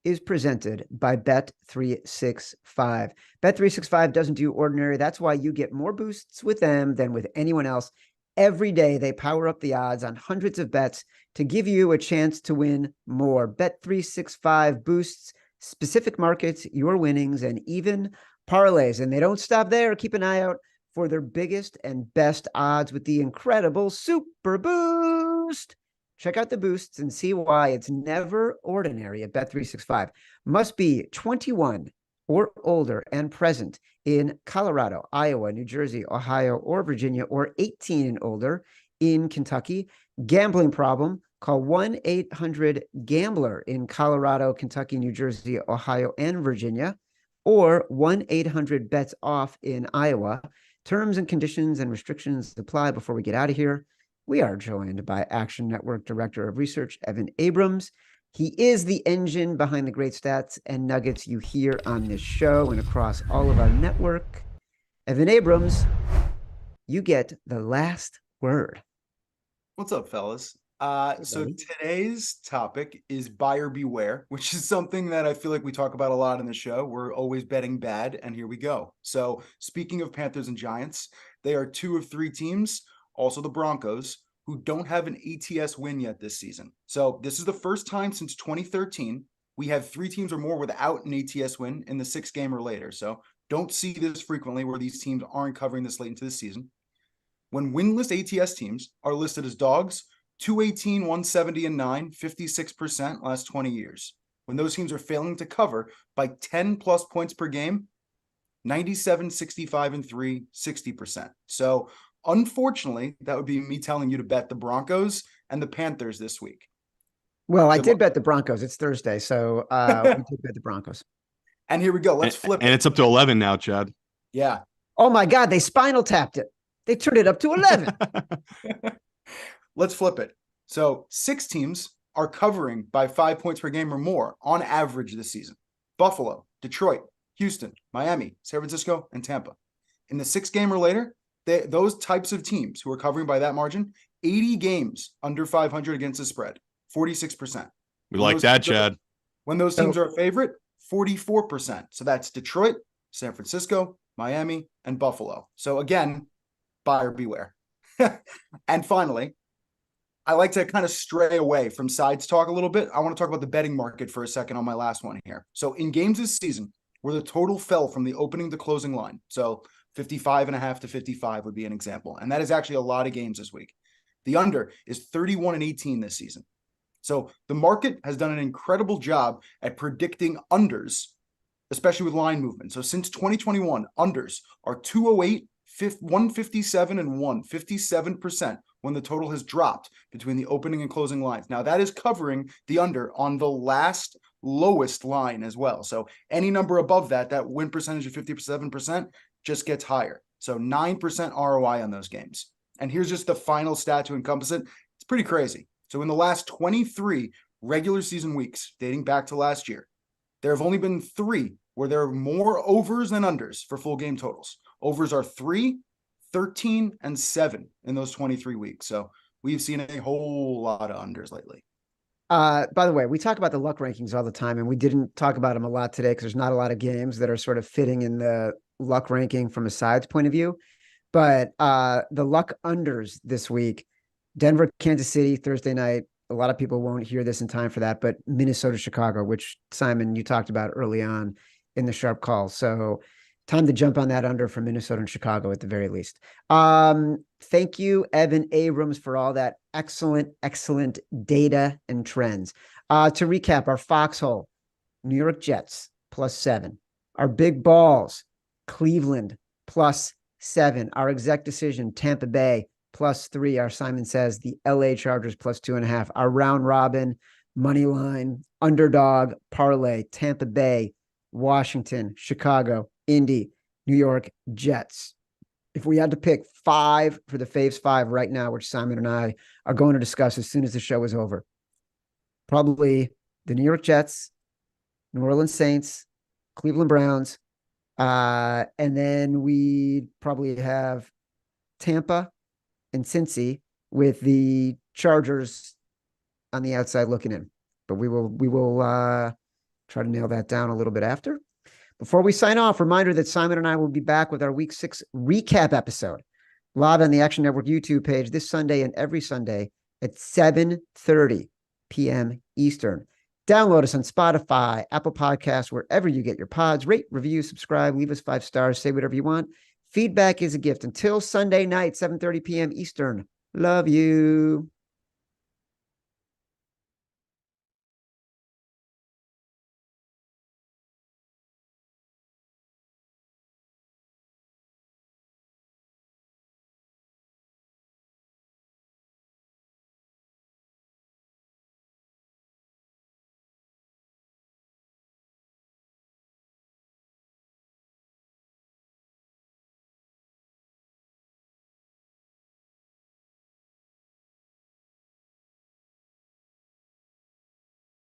is presented by Bet365. Bet365 doesn't do ordinary. That's why you get more boosts with them than with anyone else. Every day, they power up the odds on hundreds of bets to give you a chance to win more. Bet365 boosts specific markets, your winnings, and even parlays. And they don't stop there. Keep an eye out for their biggest and best odds with the incredible Super Boost. Check out the boosts and see why it's never ordinary at Bet365. Must be 21 or older and present in Colorado, Iowa, New Jersey, Ohio, or Virginia, or 18 and older in Kentucky. Gambling problem? Call 1-800-GAMBLER in Colorado, Kentucky, New Jersey, Ohio, and Virginia, or 1-800-BETS-OFF in Iowa. Terms and conditions and restrictions apply. Before we get out of here, we are joined by Action Network Director of Research, Evan Abrams. He is the engine behind the great stats and nuggets you hear on this show and across all of our network. Evan Abrams, you get the last word. What's up, fellas? So today's topic is buyer beware, which is something that I feel like we talk about a lot in the show. We're always betting bad, and here we go. So speaking of Panthers and Giants, they are 2 of 3 teams, also the Broncos, who don't have an ATS win yet this season. So this is the first time since 2013 we have 3 teams or more without an ATS win in the 6th game or later. So don't see this frequently where these teams aren't covering this late into the season. When winless ATS teams are listed as dogs, 218, 170, and 9, 56% last 20 years. When those teams are failing to cover by 10 plus points per game, 97, 65, and 3, 60%. So unfortunately, that would be me telling you to bet the Broncos and the Panthers this week. Well, I Good did luck. bet the Broncos. It's Thursday, so we did bet the Broncos. And here we go. Let's flip and it. it's up to 11 now, Chad. Yeah. Oh my God, they spinal tapped it. They turned it up to 11. Let's flip it. So 6 teams are covering by 5 points per game or more on average this season. Buffalo, Detroit, Houston, Miami, San Francisco, and Tampa. In the 6th game or later, those types of teams who are covering by that margin, 80 games under 500 against the spread, 46%. We like that, Chad. When those teams are a favorite, 44%. So that's Detroit, San Francisco, Miami, and Buffalo. So again, buyer beware. And finally, I like to kind of stray away from sides talk a little bit. I want to talk about the betting market for a second on my last one here. So in games this season where the total fell from the opening to closing line, so 55.5 to 55 would be an example. And that is actually a lot of games this week. The under is 31-18 this season. So the market has done an incredible job at predicting unders, especially with line movement. So since 2021, unders are 208, 157, and 57% when the total has dropped between the opening and closing lines. Now that is covering the under on the last lowest line as well. So any number above that, that win percentage of 57% just gets higher. So 9% ROI on those games. And here's just the final stat to encompass it. It's pretty crazy. So in the last 23 regular season weeks, dating back to last year, there have only been 3 where there are more overs than unders for full game totals. Overs are 3, 13, and 7 in those 23 weeks. So we've seen a whole lot of unders lately. By the way, we talk about the luck rankings all the time, and we didn't talk about them a lot today because there's not a lot of games that are sort of fitting in the luck ranking from a sides point of view. But the luck unders this week, Denver, Kansas City, Thursday night. A lot of people won't hear this in time for that, but Minnesota, Chicago, which Simon, you talked about early on in the sharp call. So time to jump on that under for Minnesota and Chicago at the very least. Thank you, Evan Abrams, for all that excellent data and trends. To recap, our foxhole, New York Jets +7. Our big balls, Cleveland +7. Our exec decision, Tampa Bay +3. Our Simon says the LA Chargers +2.5. Our round robin money line underdog parlay, Tampa Bay, Washington, Chicago, Indy, New York Jets. If we had to pick 5 for the Faves 5 right now, which Simon and I are going to discuss as soon as the show is over, probably the New York Jets, New Orleans Saints, Cleveland Browns, and then we probably have Tampa and Cincy with the Chargers on the outside looking in. But we will try to nail that down a little bit after. Before we sign off, reminder that Simon and I will be back with our Week 6 recap episode live on the Action Network YouTube page this Sunday and every Sunday at 7:30 p.m. Eastern. Download us on Spotify, Apple Podcasts, wherever you get your pods. Rate, review, subscribe, leave us 5 stars, say whatever you want. Feedback is a gift. Until Sunday night, 7:30 p.m. Eastern. Love you.